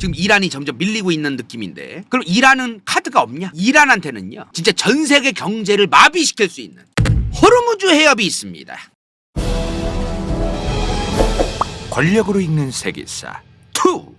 지금 이란이 점점 밀리고 있는 느낌인데, 그럼 이란은 카드가 없냐? 이란한테는요 진짜 전 세계 경제를 마비시킬 수 있는 호르무즈 해협이 있습니다. 권력으로 읽는 세계사 2.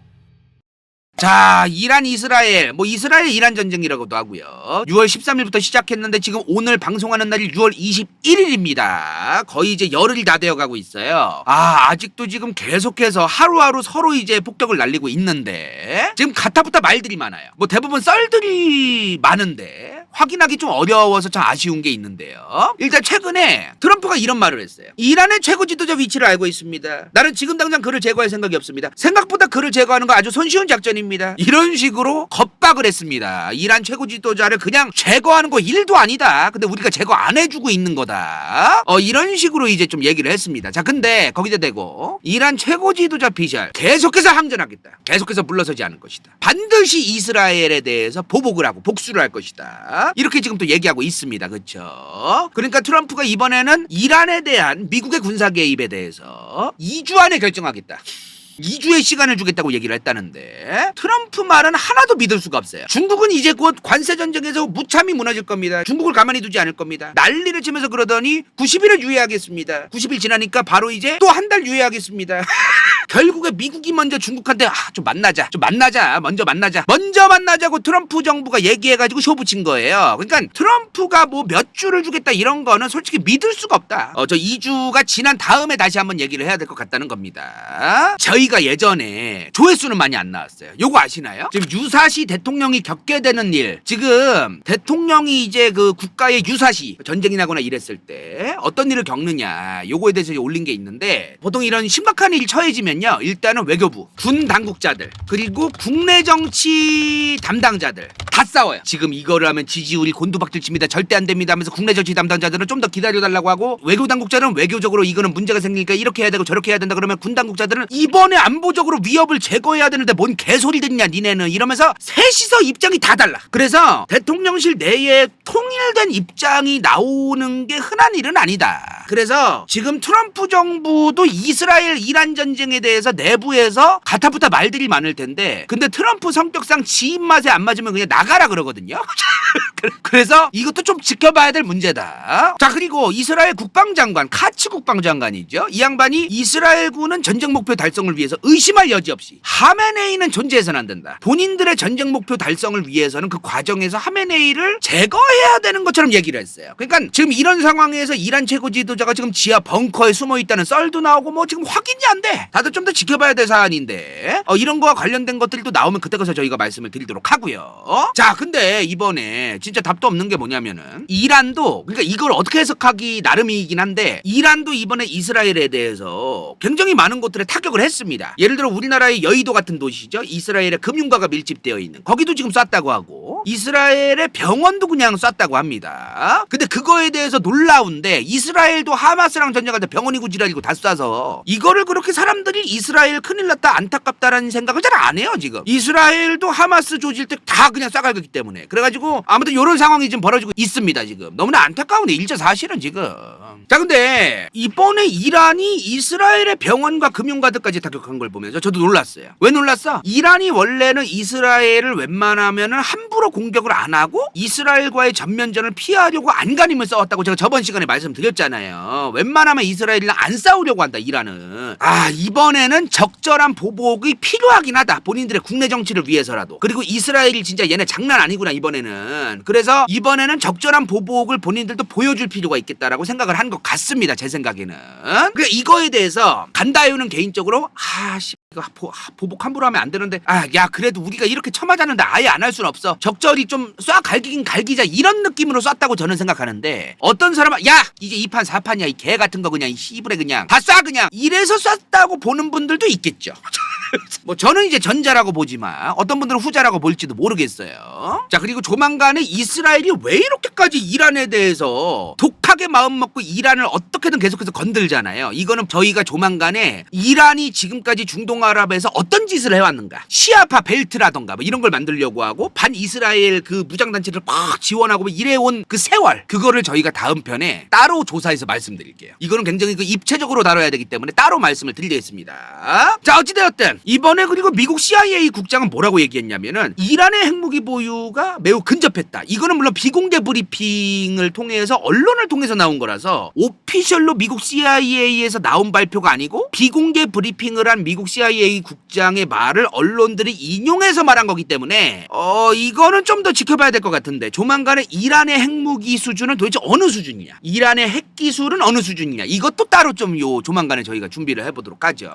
자, 이란 이스라엘, 이스라엘 이란 전쟁이라고도 하고요. 6월 13일부터 시작했는데 지금 오늘 방송하는 날이 6월 21일입니다. 거의 이제 열흘이 다 되어 가고 있어요. 아직도 지금 계속해서 하루하루 서로 이제 폭격을 날리고 있는데, 지금 가타부타 말들이 많아요. 대부분 썰들이 많은데 확인하기 좀 어려워서 참 아쉬운 게 있는데요. 일단 최근에 트럼프가 이런 말을 했어요. 이란의 최고 지도자 위치를 알고 있습니다. 나는 지금 당장 그를 제거할 생각이 없습니다. 생각보다 그를 제거하는 거 아주 손쉬운 작전입니다. 이런 식으로 겁박을 했습니다. 이란 최고 지도자를 그냥 제거하는 거 일도 아니다. 근데 우리가 제거 안 해주고 있는 거다. 이런 식으로 이제 좀 얘기를 했습니다. 자, 근데 거기다 대고 이란 최고 지도자 피셜 계속해서 항전하겠다. 계속해서 물러서지 않을 것이다. 반드시 이스라엘에 대해서 보복을 하고 복수를 할 것이다. 이렇게 지금 또 얘기하고 있습니다. 그렇죠? 그러니까 트럼프가 이번에는 이란에 대한 미국의 군사 개입에 대해서 2주 안에 결정하겠다. 2주의 시간을 주겠다고 얘기를 했다는데, 트럼프 말은 하나도 믿을 수가 없어요. 중국은 이제 곧 관세 전쟁에서 무참히 무너질 겁니다. 중국을 가만히 두지 않을 겁니다. 난리를 치면서 그러더니 90일을 유예하겠습니다. 90일 지나니까 바로 이제 또 한 달 유예하겠습니다. 결국에 미국이 먼저 중국한테 좀 만나자. 먼저 만나자고 트럼프 정부가 얘기해가지고 쇼 붙인 거예요. 그러니까 트럼프가 몇 주를 주겠다 이런 거는 솔직히 믿을 수가 없다. 저 2주가 지난 다음에 다시 한번 얘기를 해야 될 것 같다는 겁니다. 저희가 예전에 조회수는 많이 안 나왔어요. 요거 아시나요? 지금 유사시 대통령이 겪게 되는 일, 지금 대통령이 이제 그 국가의 유사시 전쟁이 나거나 이랬을 때 어떤 일을 겪느냐, 요거에 대해서 올린 게 있는데, 보통 이런 심각한 일이 처해지면요 일단은 외교부, 군 당국자들, 그리고 국내 정치 담당자들 다 싸워요. 지금 이거를 하면 지지율이 곤두박질칩니다. 절대 안 됩니다 하면서 국내 정치 담당자들은 좀 더 기다려달라고 하고, 외교 당국자는 외교적으로 이거는 문제가 생기니까 이렇게 해야 되고 저렇게 해야 된다 그러면 군 당국자들은 이번에 안보적으로 위협을 제거해야 되는데 뭔 개소리 듣냐 니네는, 이러면서 셋이서 입장이 다 달라. 그래서 대통령실 내에 통일된 입장이 나오는 게 흔한 일은 아니다. 그래서 지금 트럼프 정부도 이스라엘 이란 전쟁에 대해서 내부에서 가타부타 말들이 많을 텐데, 근데 트럼프 성격상 지 입맛에 안 맞으면 그냥 나가라 그러거든요. 그래서 이것도 좀 지켜봐야 될 문제다. 자, 그리고 이스라엘 국방장관, 카츠 국방장관이죠. 이 양반이 이스라엘군은 전쟁 목표 달성을 위해서 의심할 여지 없이 하메네이는 존재해서는 안 된다. 본인들의 전쟁 목표 달성을 위해서는 그 과정에서 하메네이를 제거해야 되는 것처럼 얘기를 했어요. 그러니까 지금 이런 상황에서 이란 최고 지도자가 지금 지하 벙커에 숨어 있다는 썰도 나오고 지금 확인이 안 돼. 다들 좀 더 지켜봐야 될 사안인데, 이런 거와 관련된 것들도 나오면 그때 가서 저희가 말씀을 드리도록 하고요. 자, 근데 이번에 진짜 답도 없는 게 뭐냐면은, 이란도, 그러니까 이걸 어떻게 해석하기 나름이긴 한데, 이란도 이번에 이스라엘에 대해서 굉장히 많은 곳들에 타격을 했습니다. 예를 들어 우리나라의 여의도 같은 도시죠. 이스라엘의 금융가가 밀집되어 있는 거기도 지금 쐈다고 하고, 이스라엘의 병원도 그냥 쐈다고 합니다. 근데 그거에 대해서 놀라운데, 이스라엘도 하마스랑 전쟁할 때 병원이고 지랄이고 다 쏴서 이거를 그렇게 사람들이 이스라엘 큰일 났다 안타깝다라는 생각을 잘 안 해요. 지금 이스라엘도 하마스 조질 때 다 그냥 쏴갈겼기 때문에. 그래가지고 아무튼 이런 상황이 지금 벌어지고 있습니다. 지금 너무나 안타까운 일이죠 사실은 지금. 자, 근데 이번에 이란이 이스라엘의 병원과 금융가들까지 타격한 걸 보면서 저도 놀랐어요. 왜 놀랐어? 이란이 원래는 이스라엘을 웬만하면은 함부로 공격을 안 하고 이스라엘과의 전면전을 피하려고 안간힘을 써왔다고 제가 저번 시간에 말씀드렸잖아요. 웬만하면 이스라엘이랑 안 싸우려고 한다 이란은. 이번에는 적절한 보복이 필요하긴 하다. 본인들의 국내 정치를 위해서라도. 그리고 이스라엘이 진짜 얘네 장난 아니구나 이번에는. 그래서 이번에는 적절한 보복을 본인들도 보여줄 필요가 있겠다라고 생각을 한 것 같습니다. 제 생각에는. 그러니까 이거에 대해서 간다요는 개인적으로 이거 보복 함부로 하면 안 되는데, 야 그래도 우리가 이렇게 처맞았는데 아예 안 할 수는 없어. 적절히 좀 쏴 갈기긴 갈기자 이런 느낌으로 쐈다고 저는 생각하는데, 어떤 사람은 야 이제 2판 4판이야 이 개 같은 거 그냥 이 씨부레 그냥 다 쏴 그냥 이래서 쐈다고 보는 분들도 있겠죠. 저는 이제 전자라고 보지만 어떤 분들은 후자라고 볼지도 모르겠어요. 자, 그리고 조만간에 이스라엘이 왜 이렇게까지 이란에 대해서 독하게 마음 먹고 이란을 어떻게든 계속해서 건들잖아요. 이거는 저희가 조만간에 이란이 지금까지 중동아랍에서 어떤 짓을 해왔는가, 시아파 벨트라던가 이런 걸 만들려고 하고 반 이스라엘 그 무장단체를 막 지원하고 이래온 그 세월, 그거를 저희가 다음 편에 따로 조사해서 말씀드릴게요. 이거는 굉장히 입체적으로 다뤄야 되기 때문에 따로 말씀을 드리겠습니다. 자, 어찌되었든 이번에 그리고 미국 CIA 국장은 뭐라고 얘기했냐면은 이란의 핵무기 보유가 매우 근접했다. 이거는 물론 비공개 브리핑을 통해서 언론을 통해서 나온 거라서 오피셜로 미국 CIA에서 나온 발표가 아니고 비공개 브리핑을 한 미국 CIA 국장의 말을 언론들이 인용해서 말한 거기 때문에 이거는 좀 더 지켜봐야 될 것 같은데 조만간에 이란의 핵무기 수준은 도대체 어느 수준이냐, 이란의 핵 기술은 어느 수준이냐, 이것도 따로 좀 조만간에 저희가 준비를 해보도록 하죠.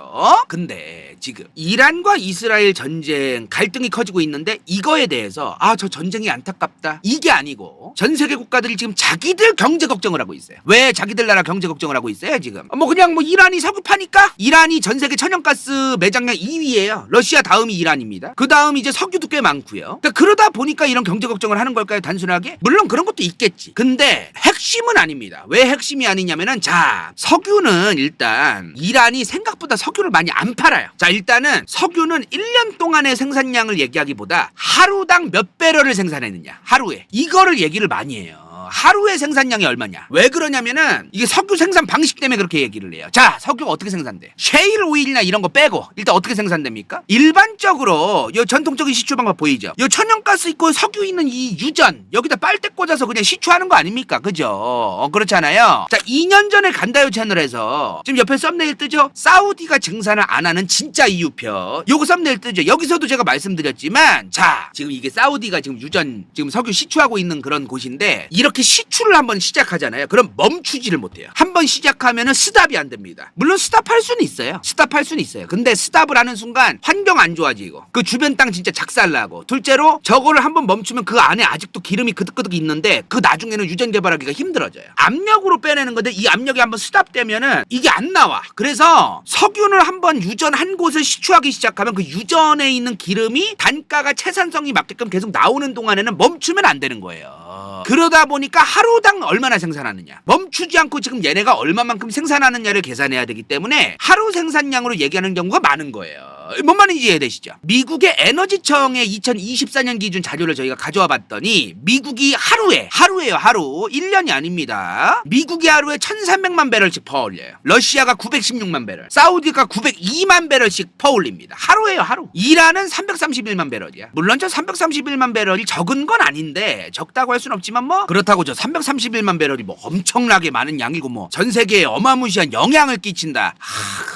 근데 지금 이란과 이스라엘 전쟁 갈등이 커지고 있는데 이거에 대해서 저 전쟁이 안타깝다 이게 아니고 전 세계 국가들이 지금 자기들 경제 걱정을 하고 있어요. 왜 자기들 나라 경제 걱정을 하고 있어요 지금? 그냥 이란이 석유 파니까? 이란이 전 세계 천연가스 매장량 2위예요. 러시아 다음이 이란입니다. 그 다음 이제 석유도 꽤 많고요. 그러다 보니까 이런 경제 걱정을 하는 걸까요 단순하게? 물론 그런 것도 있겠지. 근데 핵심은 아닙니다. 왜 핵심이 아니냐면은 자, 석유는 일단 이란이 생각보다 석유를 많이 안 팔아요. 자, 일단은 석유는 1년 동안의 생산량을 얘기하기보다 하루당 몇 배럴을 생산했느냐, 하루에 이거를 얘기를 많이 해요. 하루의 생산량이 얼마냐. 왜 그러냐면은 이게 석유 생산 방식 때문에 그렇게 얘기를 해요. 자, 석유가 어떻게 생산돼? 셰일 오일이나 이런 거 빼고 일단 어떻게 생산됩니까? 일반적으로 요 전통적인 시추 방법 보이죠? 요 천연가스 있고 석유 있는 이 유전 여기다 빨대 꽂아서 그냥 시추하는 거 아닙니까? 그죠? 그렇잖아요. 자, 2년 전에 간다요 채널에서 지금 옆에 썸네일 뜨죠? 사우디가 증산을 안 하는 진짜 이유표 요거 썸네일 뜨죠? 여기서도 제가 말씀드렸지만 자, 지금 이게 사우디가 지금 유전 지금 석유 시추하고 있는 그런 곳인데 이렇게 시추를 한번 시작하잖아요. 그럼 멈추지를 못해요. 한번 시작하면은 스탑이 안 됩니다. 물론 스탑할 수는 있어요. 스탑할 수는 있어요. 근데 스탑을 하는 순간 환경 안 좋아지고 그 주변 땅 진짜 작살나고 둘째로 저거를 한번 멈추면 그 안에 아직도 기름이 그득그득 있는데 그 나중에는 유전 개발하기가 힘들어져요. 압력으로 빼내는 건데 이 압력이 한번 스탑되면은 이게 안 나와. 그래서 석유를 한번 유전 한 곳을 시추하기 시작하면 그 유전에 있는 기름이 단가가 채산성이 맞게끔 계속 나오는 동안에는 멈추면 안 되는 거예요. 그러다 보니까 하루당 얼마나 생산하느냐, 멈추지 않고 지금 얘네가 얼마만큼 생산하느냐를 계산해야 되기 때문에 하루 생산량으로 얘기하는 경우가 많은 거예요. 뭔 말인지 이해되시죠? 미국의 에너지청의 2024년 기준 자료를 저희가 가져와 봤더니 미국이 하루예요. 하루 1년이 아닙니다. 미국이 하루에 1300만 배럴씩 퍼올려요. 러시아가 916만 배럴, 사우디가 902만 배럴씩 퍼올립니다. 하루예요. 하루. 이란은 331만 배럴이야. 물론 저 331만 배럴이 적은 건 아닌데 적다고 할 수는 없지만 그렇다고 저 331만 배럴이 엄청나게 많은 양이고 전 세계에 어마무시한 영향을 끼친다,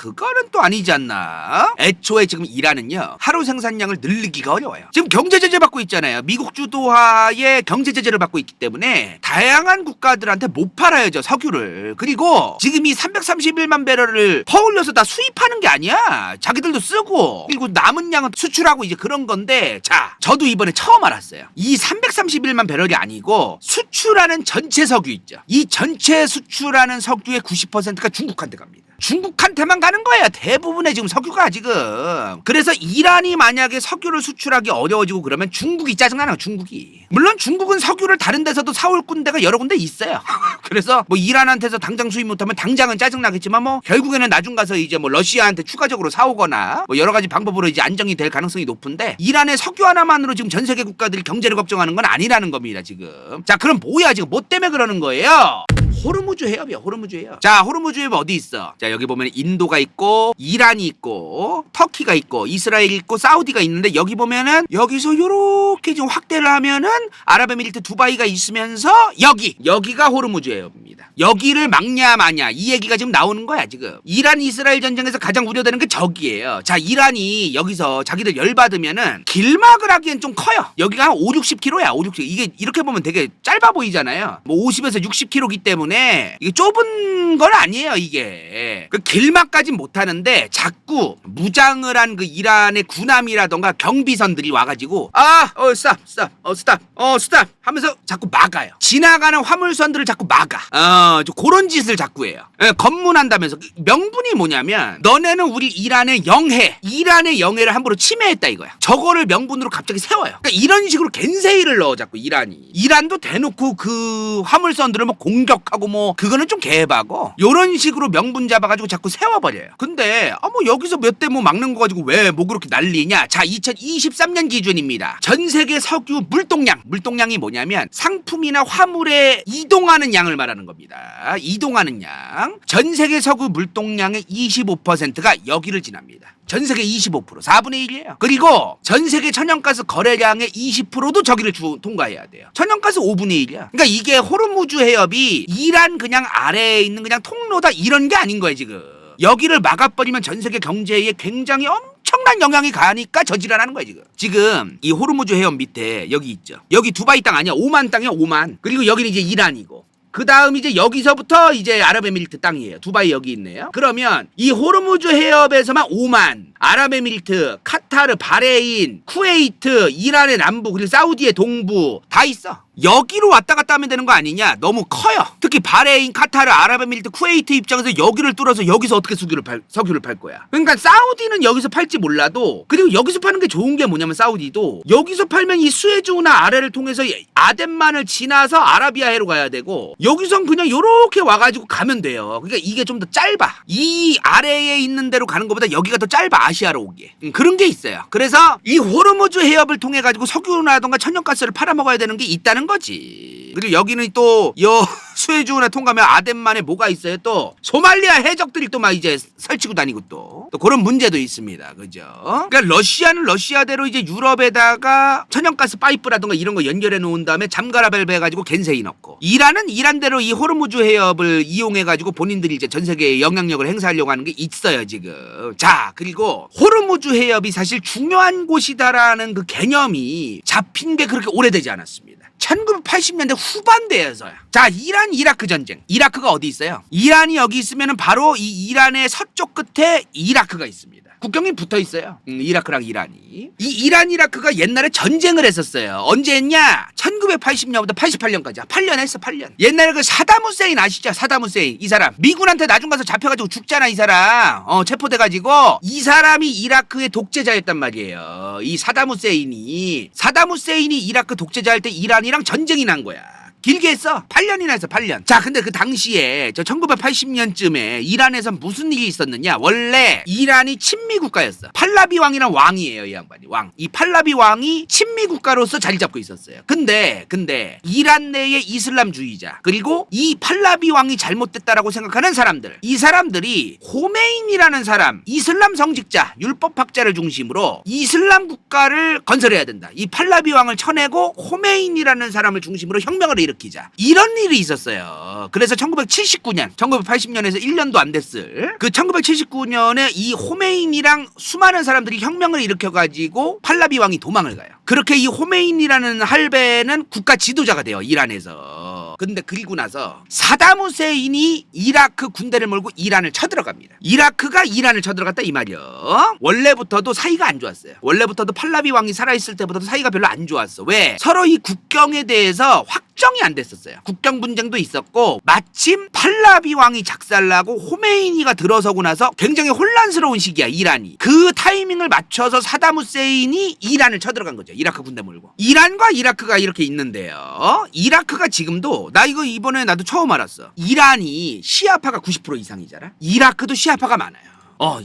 그거는 또 아니지 않나? 애초에 지금 이란은요 하루 생산량을 늘리기가 어려워요. 지금 경제 제재 받고 있잖아요. 미국 주도하에 경제 제재를 받고 있기 때문에 다양한 국가들한테 못 팔아요 저 석유를. 그리고 지금 이 331만 배럴을 퍼올려서 다 수입하는 게 아니야. 자기들도 쓰고 그리고 남은 양은 수출하고 이제 그런 건데, 자, 저도 이번에 처음 알았어요. 이 331만 배럴이 아니고 수출하는 전체 석유 있죠. 이 전체 수출하는 석유의 90%가 중국한테 갑니다. 중국한테만 가는 거예요. 대부분의 지금 석유가 지금. 그래서 이란이 만약에 석유를 수출하기 어려워지고 그러면 중국이 짜증나요. 중국이. 물론 중국은 석유를 다른 데서도 사올 군데가 여러 군데 있어요. 그래서 이란한테서 당장 수입 못하면 당장은 짜증나겠지만 결국에는 나중 가서 이제 러시아한테 추가적으로 사오거나 여러 가지 방법으로 이제 안정이 될 가능성이 높은데 이란의 석유 하나만으로 지금 전 세계 국가들이 경제를 걱정하는 건 아니라는 겁니다 지금. 자, 그럼 뭐야 지금 뭐 때문에 그러는 거예요? 호르무즈 해협이야. 호르무즈 해협. 자, 호르무즈 해협 어디 있어? 자, 여기 보면 인도가 있고 이란이 있고 터키가 있고 이스라엘이 있고 사우디가 있는데 여기 보면은 여기서 요렇게 좀 확대를 하면은 아랍에미리트 두바이가 있으면서 여기가 호르무즈 해협입니다. 여기를 막냐 마냐 이 얘기가 지금 나오는 거야 지금. 이란 이스라엘 전쟁에서 가장 우려되는 게 저기예요. 자, 이란이 여기서 자기들 열받으면은 길막을 하기엔 좀 커요. 여기가 한 5, 60km야. 5, 60. 이게 이렇게 보면 되게 짧아 보이잖아요. 50에서 60km이기 때문에 이게 좁은 건 아니에요 이게. 그 길막까지 못하는데 자꾸 무장을 한 그 이란의 군함이라던가 경비선들이 와가지고 스탑 하면서 자꾸 막아요. 지나가는 화물선들을 자꾸 막아. 그런 짓을 자꾸 해요. 검문한다면서. 명분이 뭐냐면 너네는 우리 이란의 영해를 함부로 침해했다 이거야. 저거를 명분으로 갑자기 세워요. 그러니까 이런 식으로 겐세이를 넣어 자꾸 이란도 대놓고 그 화물선들을 공격하고 그거는 좀 개바고 요런 식으로 명분 잡아가지고 자꾸 세워버려요. 근데 여기서 몇 대 막는 거 가지고 왜 그렇게 난리냐. 자, 2023년 기준입니다. 전 세계 석유 물동량이 뭐냐면 상품이나 화물에 이동하는 양을 말하는 겁니다. 있습니다. 이동하는 양. 전 세계 석유 물동량의 25%가 여기를 지납니다. 전 세계 25%, 4분의 1이에요. 그리고 전 세계 천연가스 거래량의 20%도 저기를 통과해야 돼요. 천연가스 5분의 1이야. 그러니까 이게 호르무즈 해협이 이란 그냥 아래에 있는 그냥 통로다 이런 게 아닌 거예요, 지금. 여기를 막아버리면 전 세계 경제에 굉장히 엄청난 영향이 가니까 저지랄하는 거야 지금 이 호르무즈 해협 밑에 여기 있죠. 여기 두바이 땅 아니야. 오만 땅이야. 오만. 그리고 여기는 이제 이란이고 그 다음 이제 여기서부터 이제 아랍에미리트 땅이에요. 두바이 여기 있네요. 그러면 이 호르무즈 해협에서만 오만, 아랍에미리트, 카타르, 바레인, 쿠웨이트, 이란의 남부 그리고 사우디의 동부 다 있어. 여기로 왔다 갔다 하면 되는 거 아니냐? 너무 커요. 특히 바레인, 카타르, 아랍에미리트, 쿠웨이트 입장에서 여기를 뚫어서 여기서 어떻게 석유를 팔 거야. 그러니까 사우디는 여기서 팔지 몰라도 그리고 여기서 파는 게 좋은 게 뭐냐면 사우디도 여기서 팔면 이 수에즈운하 아래를 통해서 아덴만을 지나서 아라비아해로 가야 되고 여기선 그냥 요렇게 와가지고 가면 돼요. 그러니까 이게 좀 더 짧아. 이 아래에 있는 데로 가는 것보다 여기가 더 짧아. 아시아로 오기에. 그런 게 있어요. 그래서 이 호르무즈 해협을 통해 가지고 석유라던가 천연가스를 팔아먹어야 되는 게 있다는 거지. 그리고 여기는 또 수에즈운하 통과하면 아덴만에 뭐가 있어요? 또 소말리아 해적들이 또 막 이제 설치고 다니고 또 그런 문제도 있습니다. 그죠? 그러니까 러시아는 러시아대로 이제 유럽에다가 천연가스 파이프라던가 이런 거 연결해 놓은 다음에 잠가라 밸브 해가지고 겐세이 넣고 이란은 이란대로 이 호르무즈 해협을 이용해 가지고 본인들이 이제 전 세계에 영향력을 행사하려고 하는 게 있어요 지금. 자 그리고 호르무즈 해협이 사실 중요한 곳이다라는 그 개념이 잡힌 게 그렇게 오래되지 않았습니다. 1980년대 후반대에서야. 자, 이란 이라크 전쟁. 이라크가 어디 있어요? 이란이 여기 있으면은 바로 이 이란의 서쪽 끝에 이라크가 있습니다. 국경이 붙어 있어요. 이라크랑 이란이. 이 이란 이라크가 옛날에 전쟁을 했었어요. 언제 했냐? 1980년부터 88년까지야. 8년 했어, 8년. 옛날에 그 사담 후세인 아시죠? 사담 후세인. 이 사람. 미군한테 나중 가서 잡혀가지고 죽잖아, 이 사람. 체포돼가지고. 이 사람이 이라크의 독재자였단 말이에요. 이 사담 후세인이 이라크 독재자일 때 이란이랑 전쟁이 난 거야. 길게 했어. 8년이나 했어. 8년. 자, 근데 그 당시에 저 1980년쯤에 이란에선 무슨 일이 있었느냐? 원래 이란이 친미 국가였어. 팔라비 왕이란 왕이에요, 이 양반이. 왕. 이 팔라비 왕이 친미 국가로서 자리 잡고 있었어요. 근데 이란 내의 이슬람주의자 그리고 이 팔라비 왕이 잘못됐다라고 생각하는 사람들. 이 사람들이 호메인이라는 사람, 이슬람 성직자, 율법학자를 중심으로 이슬람 국가를 건설해야 된다. 이 팔라비 왕을 쳐내고 호메인이라는 사람을 중심으로 혁명을 일으키자. 이런 일이 있었어요. 그래서 1979년, 1980년에서 1년도 안 됐을 그 1979년에 이 호메인이랑 수많은 사람들이 혁명을 일으켜가지고 팔라비 왕이 도망을 가요. 그렇게 이 호메인이라는 할배는 국가 지도자가 돼요. 이란에서. 근데 그리고 나서 사담 후세인이 이라크 군대를 몰고 이란을 쳐들어갑니다. 이라크가 이란을 쳐들어갔다 이 말이요. 원래부터도 사이가 안 좋았어요. 원래부터도 팔라비 왕이 살아있을 때보다도 사이가 별로 안 좋았어. 왜? 서로 이 국경에 대해서 확정이 안 됐었어요. 국경 분쟁도 있었고 마침 팔라비 왕이 작살나고 호메이니가 들어서고 나서 굉장히 혼란스러운 시기야. 이란이. 그 타이밍을 맞춰서 사담 후세인이 이란을 쳐들어간 거죠. 이라크 군대 몰고. 이란과 이라크가 이렇게 있는데요. 이라크가 지금도 나 이거 이번에 나도 처음 알았어. 이란이 시아파가 90% 이상이잖아. 이라크도 시아파가 많아요.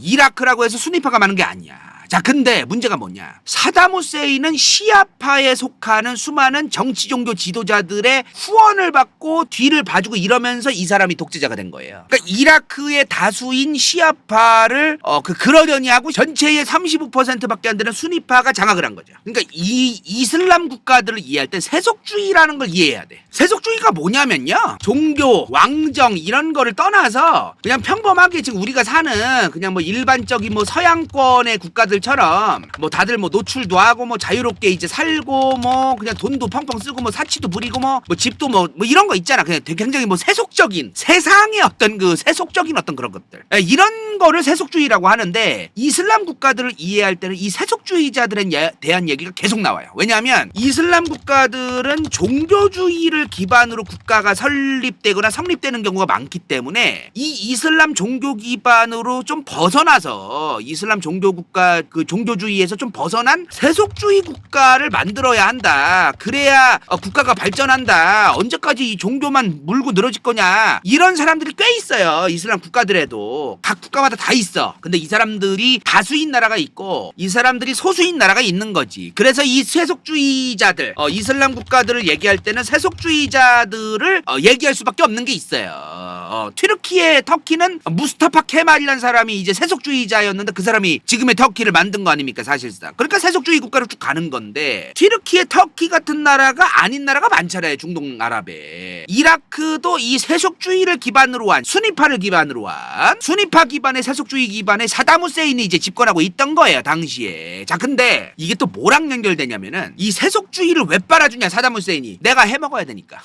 이라크라고 해서 수니파가 많은 게 아니야. 자, 근데 문제가 뭐냐? 사담 후세인은 시아파에 속하는 수많은 정치 종교 지도자들의 후원을 받고 뒤를 봐주고 이러면서 이 사람이 독재자가 된 거예요. 그러니까 이라크의 다수인 시아파를 그러려니 하고 전체의 35%밖에 안 되는 수니파가 장악을 한 거죠. 그러니까 이 이슬람 국가들을 이해할 때 세속주의라는 걸 이해해야 돼. 세속주의가 뭐냐면요. 종교, 왕정 이런 거를 떠나서 그냥 평범하게 지금 우리가 사는 그냥 뭐 일반적인 뭐 서양권의 국가들 처럼 뭐 다들 뭐 노출도 하고 뭐 자유롭게 이제 살고 뭐 그냥 돈도 펑펑 쓰고 뭐 사치도 부리고 뭐 집도 뭐 이런 거 있잖아. 그냥 되게 굉장히 뭐 세속적인 세상의 어떤 그 세속적인 어떤 그런 것들 이런 거를 세속주의라고 하는데 이슬람 국가들을 이해할 때는 이 세속주의자들에 대한 얘기가 계속 나와요. 왜냐하면 이슬람 국가들은 종교주의를 기반으로 국가가 설립되거나 성립되는 경우가 많기 때문에 이 이슬람 종교 기반으로 좀 벗어나서 이슬람 종교 국가 그 종교주의에서 좀 벗어난 세속주의 국가를 만들어야 한다. 그래야 국가가 발전한다. 언제까지 이 종교만 물고 늘어질 거냐. 이런 사람들이 꽤 있어요. 이슬람 국가들에도. 각 국가마다 다 있어. 근데 이 사람들이 다수인 나라가 있고 이 사람들이 소수인 나라가 있는 거지. 그래서 이 세속주의자들, 이슬람 국가들을 얘기할 때는 세속주의자들을 얘기할 수밖에 없는 게 있어요. 튀르키예, 터키는 무스타파 케말이라는 사람이 이제 세속주의자였는데 그 사람이 지금의 터키를 만든 거 아닙니까 사실상. 그러니까 세속주의 국가로 쭉 가는 건데 튀르키예, 터키 같은 나라가 아닌 나라가 많잖아요. 중동 아랍에. 이라크도 이 세속주의를 기반으로 한 순위파를 기반으로 한 순위파 기반의 세속주의 기반의 사담 후세인이 이제 집권하고 있던 거예요 당시에. 자 근데 이게 또 뭐랑 연결되냐면은 이 세속주의를 왜 빨아주냐 사담 후세인이. 내가 해먹어야 되니까.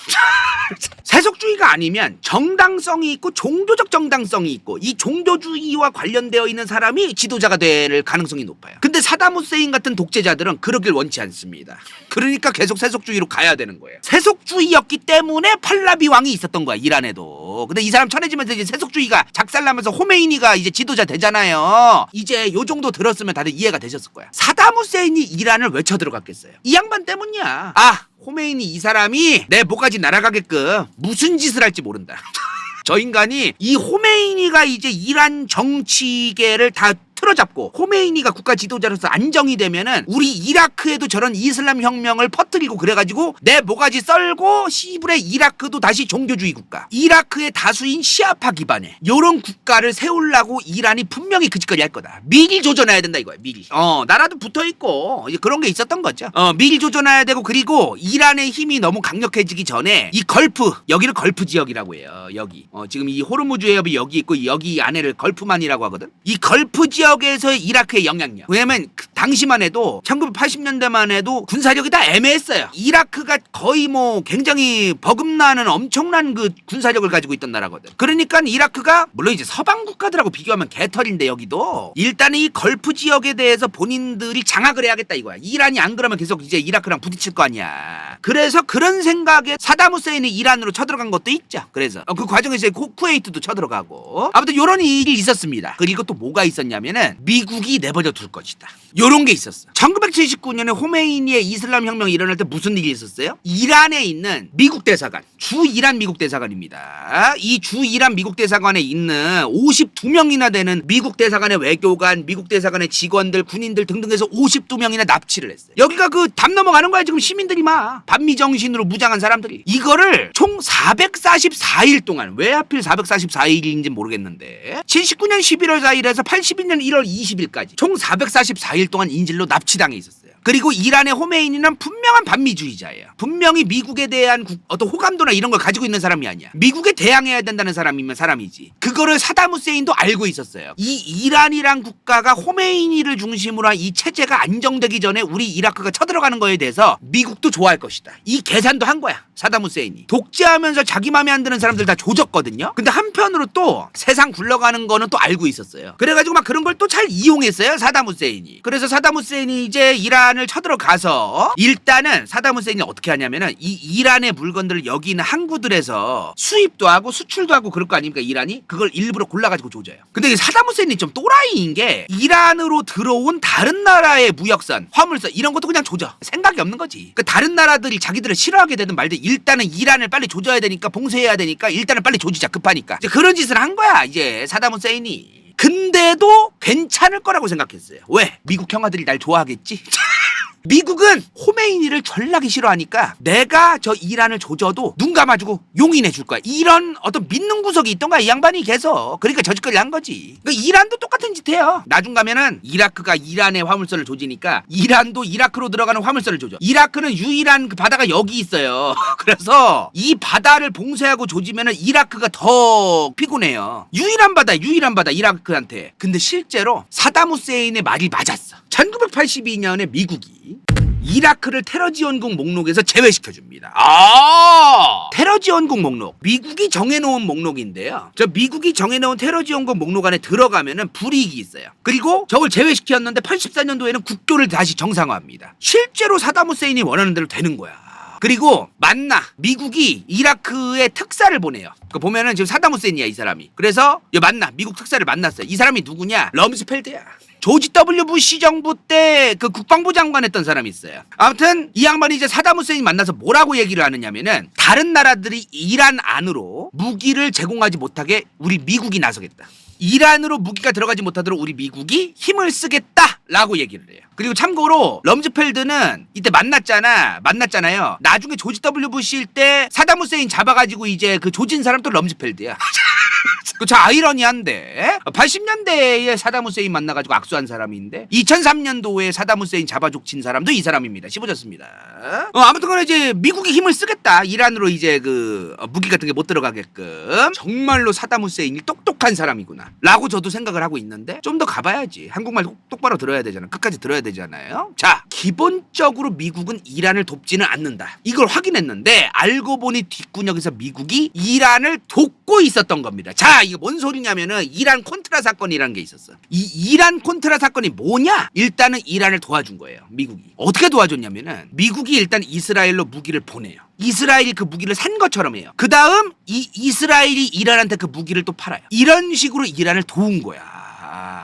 세속주의가 아니면 정당성이 있고 종교적 정당성이 있고 이 종교주의와 관련되어 있는 사람이 지도자가 될 가능성이 높아요. 근데 사담 후세인 같은 독재자들은 그러길 원치 않습니다. 그러니까 계속 세속주의로 가야 되는 거예요. 세속주의였기 때문에 팔라비 왕이 있었던 거야 이란에도. 근데 이 사람 천해지면서 이제 세속주의가 작살나면서 호메이니가 이제 지도자 되잖아요. 이제 요 정도 들었으면 다들 이해가 되셨을 거야. 사담 후세인이 이란을 왜 쳐들어갔겠어요? 이 양반 때문이야. 호메이니 이 사람이 내 목까지 날아가게끔 무슨 짓을 할지 모른다. 저 인간이 이 호메이니가 이제 이란 정치계를 다 틀어잡고 호메이니가 국가 지도자로서 안정이 되면은 우리 이라크에도 저런 이슬람 혁명을 퍼뜨리고 그래가지고 내 모가지 썰고 시불의 이라크도 다시 종교주의 국가, 이라크의 다수인 시아파 기반의 요런 국가를 세우려고 이란이 분명히 그 짓거리 할 거다. 미리 조져놔야 된다 이거야. 미리. 나라도 붙어있고 이제 그런 게 있었던 거죠. 미리 조져놔야 되고, 그리고 이란의 힘이 너무 강력해지기 전에 이 걸프, 여기를 걸프 지역이라고 해요. 여기 지금 이 호르무즈 해협이 여기 있고 여기 안에를 걸프만이라고 하거든. 이 걸프 지역에서의 이라크의 영향력. 왜냐면 당시만 해도 1980년대만 해도 군사력이 다 애매했어요. 이라크가 거의 뭐 굉장히 버금나는 엄청난 그 군사력을 가지고 있던 나라거든. 그러니까 이라크가 물론 이제 서방 국가들하고 비교하면 개털인데 여기도 일단은 이 걸프 지역에 대해서 본인들이 장악을 해야겠다 이거야. 이란이 안 그러면 계속 이제 이라크랑 부딪힐 거 아니야. 그래서 그런 생각에 사담 후세인이 이란으로 쳐들어간 것도 있죠. 그래서 그 과정에서 쿠웨이트도 쳐들어가고 아무튼 요런 일이 있었습니다. 그리고 또 뭐가 있었냐면은 미국이 내버려 둘 것이다. 요런 게 있었어. 1979년에 호메이니의 이슬람 혁명이 일어날 때 무슨 일이 있었어요? 이란에 있는 미국 대사관, 주 이란 미국 대사관입니다. 이 주 이란 미국 대사관에 있는 52명이나 되는 미국 대사관의 외교관, 미국 대사관의 직원들, 군인들 등등해서 52명이나 납치를 했어요. 여기가 그 담 넘어가는 거야 지금. 시민들이 막 반미정신으로 무장한 사람들이 이거를 총 444일 동안, 왜 하필 444일인지 모르겠는데 79년 11월 4일에서 82년 1월 20일까지 총 444일 동안 인질로 납치당해 있었어요. 그리고 이란의 호메이니는 분명한 반미주의자예요. 분명히 미국에 대한 어떤 호감도나 이런 걸 가지고 있는 사람이 아니야. 미국에 대항해야 된다는 사람이면 사람이지. 그거를 사담 후세인도 알고 있었어요. 이 이란이란 국가가 호메이니를 중심으로 한 이 체제가 안정되기 전에 우리 이라크가 쳐들어가는 거에 대해서 미국도 좋아할 것이다. 이 계산도 한 거야. 사담 후세인이. 독재하면서 자기 맘에 안 드는 사람들 다 조졌거든요. 근데 한편으로 또 세상 굴러가는 거는 또 알고 있었어요. 그래가지고 막 그런 걸 또 잘 이용했어요. 사담 후세인이. 그래서 사담 후세인이 이제 이란을 쳐들어가서 일단은 사담 후세인이 어떻게 하냐면은 이 이란의 물건들을 여기 있는 항구들에서 수입도 하고 수출도 하고 그럴 거 아닙니까 이란이? 그걸 일부러 골라가지고 조져요. 근데 사담 후세인이 좀 또라이인 게 이란으로 들어온 다른 나라의 무역선, 화물선 이런 것도 그냥 조져. 생각이 없는 거지. 그 다른 나라들이 자기들을 싫어하게 되든 말든 일단은 이란을 빨리 조져야 되니까, 봉쇄해야 되니까 일단은 빨리 조지자, 급하니까. 이제 그런 짓을 한 거야 이제 사담 후세인이. 근데도 괜찮을 거라고 생각했어요. 왜? 미국 형아들이 날 좋아하겠지? 미국은 호메이니를 전락이 싫어하니까 내가 저 이란을 조져도 눈 감아주고 용인해 줄 거야. 이런 어떤 믿는 구석이 있던 거야 이 양반이 계속. 그러니까 저 짓거리 한 거지. 그러니까 이란도 똑같은 짓 해요. 나중 가면은 이라크가 이란의 화물선을 조지니까 이란도 이라크로 들어가는 화물선을 조져. 이라크는 유일한 그 바다가 여기 있어요. 그래서 이 바다를 봉쇄하고 조지면은 이라크가 더 피곤해요. 유일한 바다 이라크한테. 근데 실제로 사담 후세인의 말이 맞았어. 1982년에 미국이 이라크를 테러 지원국 목록에서 제외시켜줍니다. 테러 지원국 목록. 미국이 정해놓은 목록인데요. 저 미국이 정해놓은 테러 지원국 목록 안에 들어가면은 불이익이 있어요. 그리고 저걸 제외시켰는데 84년도에는 국교를 다시 정상화합니다. 실제로 사담 후세인이 원하는 대로 되는 거야. 그리고 만나 미국이 이라크에 특사를 보내요. 그 보면은 지금 사담 후세인이야 이 사람이. 그래서 만나 미국 특사를 만났어요. 이 사람이 누구냐? 럼스펠드야. 조지 W 부시 정부 때 그 국방부 장관 했던 사람이 있어요. 아무튼 이 양반이 이제 사담 후세인 만나서 뭐라고 얘기를 하느냐면은 다른 나라들이 이란 안으로 무기를 제공하지 못하게 우리 미국이 나서겠다. 이란으로 무기가 들어가지 못하도록 우리 미국이 힘을 쓰겠다라고 얘기를 해요. 그리고 참고로 럼즈펠드는 이때 만났잖아요. 나중에 조지 W 부시일 때 사담 후세인 잡아가지고 이제 그 조진 사람 또 럼즈펠드야. 그 참 아이러니한데 80년대에 사담 후세인 만나가지고 악수한 사람인데 2003년도에 사담 후세인 잡아족친 사람도 이 사람입니다. 씹어졌습니다. 아무튼 간에 이제 미국이 힘을 쓰겠다. 이란으로 이제 그 무기 같은 게 못 들어가게끔. 정말로 사담 후세인이 똑똑한 사람이구나 라고 저도 생각을 하고 있는데 좀 더 가봐야지. 한국말 똑바로 들어야 되잖아. 끝까지 들어야 되잖아요. 자, 기본적으로 미국은 이란을 돕지는 않는다. 이걸 확인했는데 알고 보니 뒷구녕에서 미국이 이란을 돕고 있었던 겁니다. 자, 이거 뭔 소리냐면은 이란 콘트라 사건이라는 게 있었어. 이 이란 콘트라 사건이 뭐냐? 일단은 이란을 도와준 거예요. 미국이. 어떻게 도와줬냐면은 미국이 일단 이스라엘로 무기를 보내요. 이스라엘이 그 무기를 산 것처럼 해요. 그 다음 이스라엘이 이란한테 그 무기를 또 팔아요. 이런 식으로 이란을 도운 거야.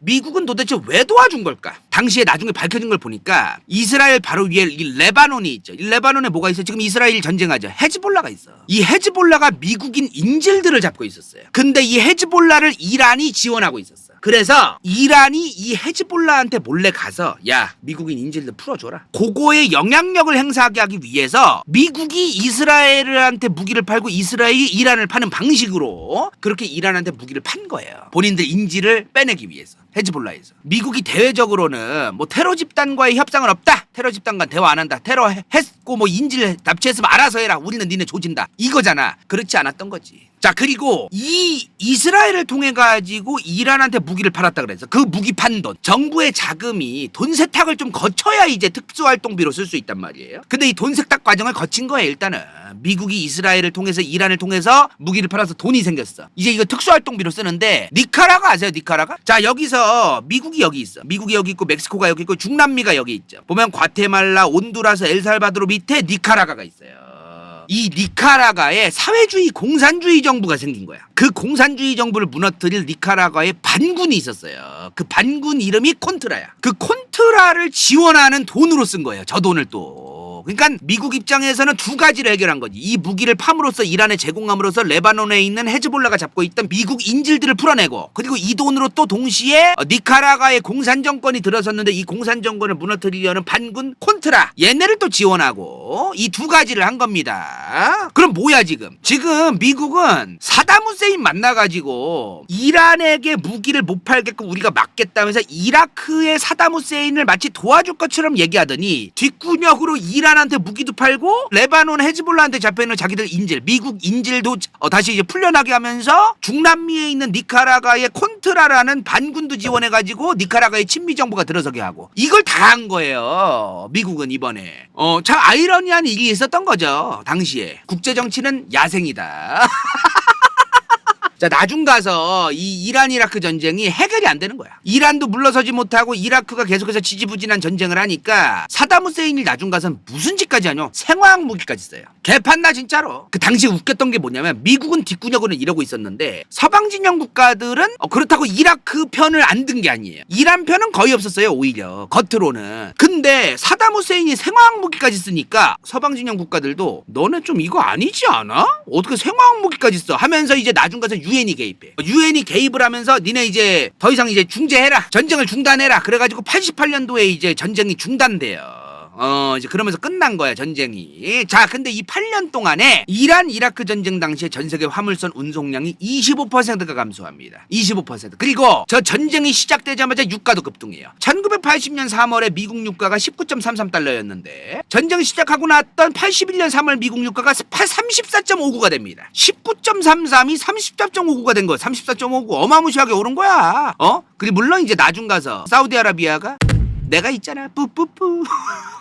미국은 도대체 왜 도와준 걸까? 당시에 나중에 밝혀진 걸 보니까 이스라엘 바로 위에 이 레바논이 있죠. 이 레바논에 뭐가 있어? 지금 이스라엘 전쟁하죠. 헤즈볼라가 있어. 이 헤즈볼라가 미국인 인질들을 잡고 있었어요. 근데 이 헤즈볼라를 이란이 지원하고 있었어. 그래서 이란이 이 헤즈볼라한테 몰래 가서 야, 미국인 인질들 풀어줘라. 그거에 영향력을 행사하게 하기 위해서 미국이 이스라엘한테 무기를 팔고 이스라엘이 이란을 파는 방식으로 그렇게 이란한테 무기를 판 거예요. 본인들 인질을 빼내기 위해서. 헤즈볼라에서. 미국이 대외적으로는 뭐 테러 집단과의 협상은 없다. 테러 집단과 대화 안 한다. 테러 했고 뭐 인질 납치했으면 알아서 해라. 우리는 니네 조진다. 이거잖아. 그렇지 않았던 거지. 자, 그리고 이 이스라엘을 통해 가지고 이란한테 무기를 팔았다 그래서 그 무기 판 돈, 정부의 자금이 돈 세탁을 좀 거쳐야 이제 특수활동비로 쓸 수 있단 말이에요. 근데 이 돈 세탁 과정을 거친 거예요. 일단은 미국이 이스라엘을 통해서 이란을 통해서 무기를 팔아서 돈이 생겼어. 이제 이거 특수활동비로 쓰는데 니카라과 아세요? 니카라가? 자, 여기서 미국이 여기 있어. 미국이 여기 있고 멕시코가 여기 있고 중남미가 여기 있죠. 보면 과테말라, 온두라스, 엘살바도르 밑에 니카라가가 있어요. 이 니카라과에 사회주의 공산주의 정부가 생긴 거야. 그 공산주의 정부를 무너뜨릴 니카라과의 반군이 있었어요. 그 반군 이름이 콘트라야. 그 콘트라를 지원하는 돈으로 쓴 거예요. 저 돈을 또. 그러니까 미국 입장에서는 두 가지를 해결한 거지. 이 무기를 팜으로써 이란에 제공함으로써 레바논에 있는 헤즈볼라가 잡고 있던 미국 인질들을 풀어내고, 그리고 이 돈으로 또 동시에 니카라과의 공산 정권이 들어섰는데 이 공산 정권을 무너뜨리려는 반군 콘트라, 얘네를 또 지원하고, 이 두 가지를 한 겁니다. 그럼 뭐야 지금? 지금 미국은 사담 후세인 만나가지고 이란에게 무기를 못 팔게끔 우리가 막겠다면서 이라크의 사담 후세인을 마치 도와줄 것처럼 얘기하더니 뒷구녕으로 이란한테 무기도 팔고 레바논 헤즈볼라한테 잡혀있는 자기들 인질, 미국 인질도 다시 이제 풀려나게 하면서 중남미에 있는 니카라과의 콘트라라는 반군도 지원해가지고 니카라과의 친미 정부가 들어서게 하고, 이걸 다 한 거예요. 미국은 이번에. 참 아이러니한 일이 있었던 거죠. 당시에. 국제정치는 야생이다. 자, 나중 가서 이 이란 이라크 전쟁이 해결이 안 되는 거야. 이란도 물러서지 못하고 이라크가 계속해서 지지부진한 전쟁을 하니까 사담 후세인이 나중 가서는 무슨 짓까지 하냐? 생화학 무기까지 써요. 개판나 진짜로. 그 당시에 웃겼던 게 뭐냐면 미국은 뒷구녕으로는 이러고 있었는데 서방 진영 국가들은 그렇다고 이라크 편을 안 든 게 아니에요. 이란 편은 거의 없었어요. 오히려 겉으로는. 근데 사담 후세인이 생화학 무기까지 쓰니까 서방 진영 국가들도 너네 좀 이거 아니지 않아? 어떻게 생화학 무기까지 써? 하면서 이제 나중 가서 유엔이 개입해. 유엔이 개입을 하면서 니네 이제 더 이상 이제 중재해라. 전쟁을 중단해라. 그래가지고 88년도에 이제 전쟁이 중단돼요. 이제 그러면서 끝난 거야, 전쟁이. 자, 근데 이 8년 동안에 이란 이라크 전쟁 당시에 전 세계 화물선 운송량이 25%가 감소합니다. 25%. 그리고 저 전쟁이 시작되자마자 유가도 급등해요. 1980년 3월에 미국 유가가 19.33달러였는데 전쟁 시작하고 났던 81년 3월 미국 유가가 34.59가 됩니다. 19.33이 34.59가 된 거야. 34.59 어마무시하게 오른 거야. 그리고 물론 이제 나중 가서 사우디아라비아가 내가 있잖아 뿌뿌뿌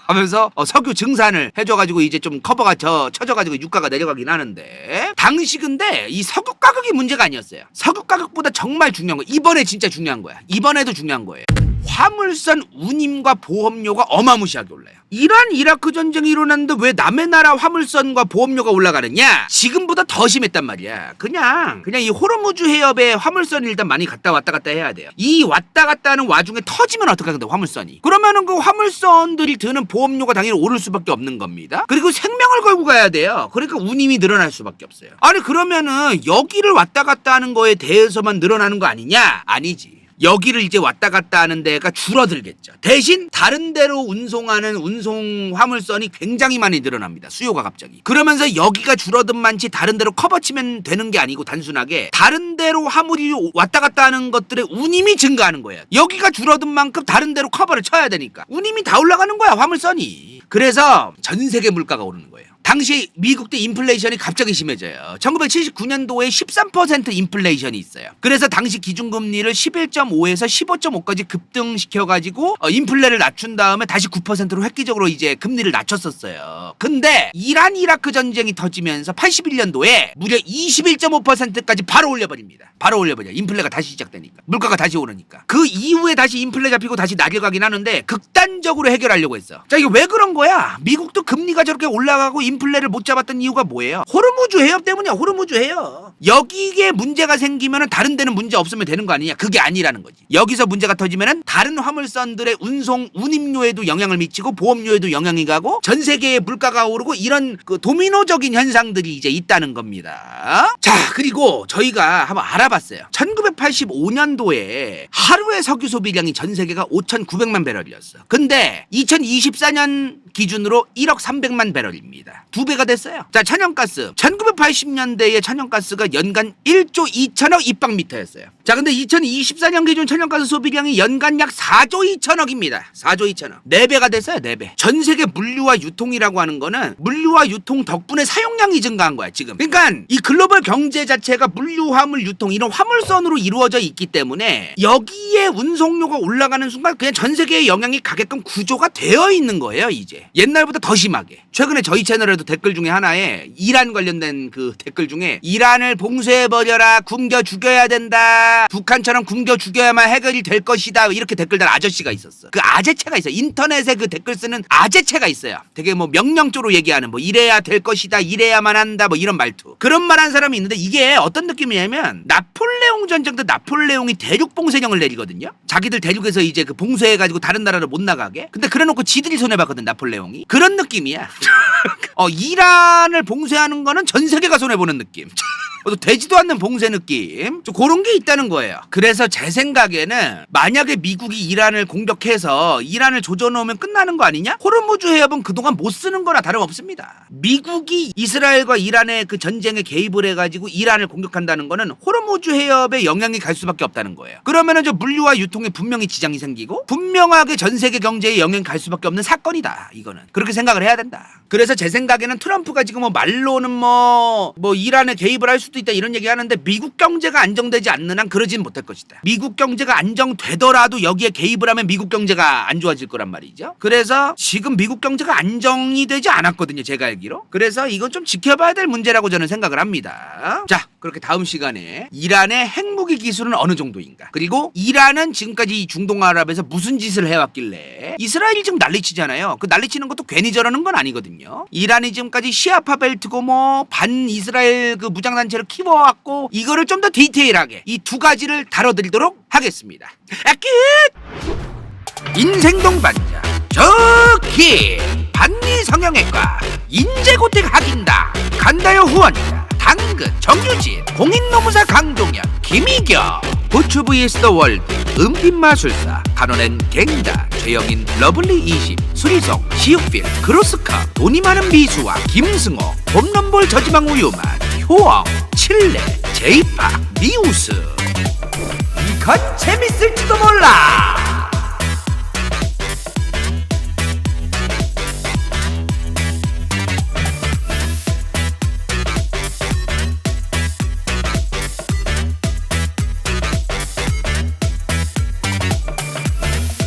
하면서 석유 증산을 해줘가지고 이제 좀 커버가 쳐져가지고 유가가 내려가긴 하는데, 당시 근데 이 석유 가격이 문제가 아니었어요. 석유 가격보다 정말 중요한 거, 이번에 진짜 중요한 거야. 이번에도 중요한 거예요. 화물선 운임과 보험료가 어마무시하게 올라요. 이란 이라크 전쟁이 일어났는데 왜 남의 나라 화물선과 보험료가 올라가느냐? 지금보다 더 심했단 말이야. 그냥 이 호르무즈 해협에 화물선이 일단 많이 갔다 왔다 해야 돼요. 이 왔다 갔다 하는 와중에 터지면 어떡하겠다, 화물선이. 그러면은 그 화물선들이 드는 보험료가 당연히 오를 수밖에 없는 겁니다. 그리고 생명을 걸고 가야 돼요. 그러니까 운임이 늘어날 수밖에 없어요. 아니 그러면은 여기를 왔다 갔다 하는 거에 대해서만 늘어나는 거 아니냐? 아니지. 여기를 이제 왔다 갔다 하는 데가 줄어들겠죠. 대신 다른 데로 운송하는 운송 화물선이 굉장히 많이 늘어납니다. 수요가 갑자기. 그러면서 여기가 줄어든 만치 다른 데로 커버치면 되는 게 아니고 단순하게 다른 데로 화물이 왔다 갔다 하는 것들의 운임이 증가하는 거예요. 여기가 줄어든 만큼 다른 데로 커버를 쳐야 되니까 운임이 다 올라가는 거야, 화물선이. 그래서 전 세계 물가가 오르는 거예요. 당시 미국도 인플레이션이 갑자기 심해져요. 1979년도에 13% 인플레이션이 있어요. 그래서 당시 기준금리를 11.5에서 15.5까지 급등시켜가지고 인플레를 낮춘 다음에 다시 9%로 획기적으로 이제 금리를 낮췄었어요. 근데 이란 이라크 전쟁이 터지면서 81년도에 무려 21.5%까지 바로 올려버립니다. 바로 올려버려요. 인플레가 다시 시작되니까. 물가가 다시 오르니까. 그 이후에 다시 인플레 잡히고 다시 내려가긴 하는데 극단적으로 해결하려고 했어. 자, 이게 왜 그런 거야? 미국도 금리가 저렇게 올라가고 인플레를 못 잡았던 이유가 뭐예요? 호르무즈 해협 때문이야. 호르무즈 해협. 여기에 문제가 생기면은 다른 데는 문제 없으면 되는 거 아니냐? 그게 아니라는 거지. 여기서 문제가 터지면은 다른 화물선들의 운송 운임료에도 영향을 미치고 보험료에도 영향이 가고 전 세계의 물가가 오르고 이런 그 도미노적인 현상들이 이제 있다는 겁니다. 자, 그리고 저희가 한번 알아봤어요. 1985년도에 하루의 석유 소비량이 전 세계가 5,900만 배럴이었어. 근데 2024년 기준으로 1억 300만 배럴입니다. 2배가 됐어요. 자, 천연가스. 1980년대에 천연가스가 연간 1조 2천억 입방미터였어요. 자, 근데 2024년 기준 천연가스 소비량이 연간 약 4조 2천억입니다. 4조 2천억. 4배가 됐어요. 4배. 전 세계 물류와 유통이라고 하는 거는 물류와 유통 덕분에 사용량이 증가한 거야, 지금. 그러니까 이 글로벌 경제 자체가 물류, 화물, 유통 이런 화물선으로 이루어져 있기 때문에 여기에 운송료가 올라가는 순간 그냥 전 세계에 영향이 가게끔 구조가 되어 있는 거예요, 이제. 옛날보다 더 심하게. 최근에 저희 채널에도 댓글 중에 하나에 이란 관련된 그 댓글 중에 이란을 봉쇄해버려라, 굶겨 죽여야 된다, 북한처럼 굶겨 죽여야만 해결이 될 것이다, 이렇게 댓글 단 아저씨가 있었어. 그 아재체가 있어요. 인터넷에 그 댓글 쓰는 아재체가 있어요. 되게 뭐 명령조로 얘기하는 뭐 이래야 될 것이다, 이래야만 한다, 뭐 이런 말투. 그런 말 한 사람이 있는데 이게 어떤 느낌이냐면 나폴레옹 전쟁 때 나폴레옹이 대륙 봉쇄령을 내리거든요. 자기들 대륙에서 이제 그 봉쇄해가지고 다른 나라로 못 나가게. 근데 그래놓고 지들이 손해봤거든, 나폴레옹이. 그런 느낌이야. 이란을 봉쇄하는 거는 전 세계가 손해보는 느낌. 되지도 않는 봉쇄 느낌. 좀 그런 게 있다는 거예요. 그래서 제 생각에는 만약에 미국이 이란을 공격해서 이란을 조져놓으면 끝나는 거 아니냐? 호르무즈 해협은 그동안 못 쓰는 거나 다름없습니다. 미국이 이스라엘과 이란의 그 전쟁에 개입을 해가지고 이란을 공격한다는 거는 호르무즈 해협에 영향이 갈 수밖에 없다는 거예요. 그러면은 저 물류와 유통에 분명히 지장이 생기고 분명하게 전 세계 경제에 영향이 갈 수밖에 없는 사건이다. 이거는 그렇게 생각을 해야 된다. 그래서 제 생각에는 트럼프가 지금 뭐 말로는 뭐 이란에 개입을 할 수도 있다 이런 얘기 하는데 미국 경제가 안정되지 않는 한 그러진 못할 것이다. 미국 경제가 안정되더라도 여기에 개입을 하면 미국 경제가 안 좋아질 거란 말이죠. 그래서 지금 미국 경제가 안정이 되지 않았거든요, 제가 알기로. 그래서 이건 좀 지켜봐야 될 문제라고 저는 생각을 합니다. 자, 그렇게 다음 시간에 이란의 핵무기 기술은 어느 정도인가, 그리고 이란은 지금까지 중동아랍에서 무슨 짓을 해왔길래 이스라엘이 지금 난리치잖아요. 그 난리치는 것도 괜히 저러는 건 아니거든요. 이란이 지금까지 시아파 벨트고 뭐 반 이스라엘 그 무장단체를 키워왔고, 이거를 좀 더 디테일하게 이 두 가지를 다뤄드리도록 하겠습니다. 끝! 인생 동반자 저기 반리 성형외과 인제고택 학인다 간다요 후원자 당근 정유진 공인노무사 강동현 김희경 부추 vs 더 월드 은빛마술사 간호는 갱다 최영인 러블리 20 수리성 시육필 크로스카 돈이 많은 미수와 김승호 홈런볼 저지방 우유맛 효왕 칠레 제이파 미우스. 이건 재밌을지도 몰라.